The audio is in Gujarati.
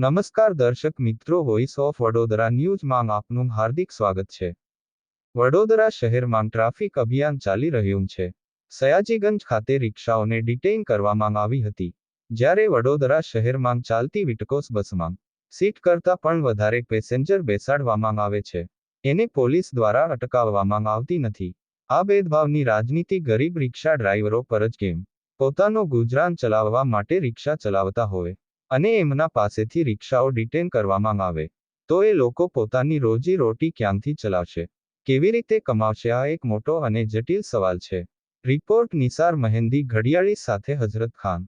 નમસ્કાર દર્શક મિત્રો, વોઇસ ઓફ વડોદરા ન્યૂઝમાં આપનું હાર્દિક સ્વાગત છે। વડોદરા શહેરમાં ટ્રાફિક અભિયાન ચાલી રહ્યું છે। સયાજીગંજ ખાતે રિક્ષાઓને ડિટેઇન કરવામાં આવી હતી, જ્યારે વડોદરા શહેરમાં ચાલતી વિટકોસ બસમાં સીટ કરતાં પણ વધારે પેસેન્જર બેસાડવામાં આવે છે, એને પોલીસ દ્વારા અટકાવવામાં આવતી નથી। આ ભેદભાવની રાજનીતિ ગરીબ રિક્ષા ડ્રાઈવરો પર જ કેમ? પોતાનો ગુજરાન ચલાવવા માટે રિક્ષા ચલાવતા હોય અને એમના પાસેથી રિક્ષાઓ ડિટેન કરવામાં આવે તો એ લોકો પોતાની રોજી રોટી ક્યાંથી ચલાવશે, કેવી રીતે કમાવશે? આ એક મોટો અને જટિલ સવાલ છે। રિપોર્ટ નિસાર મહેંદી, ઘડિયાળી સાથે હઝરત ખાન।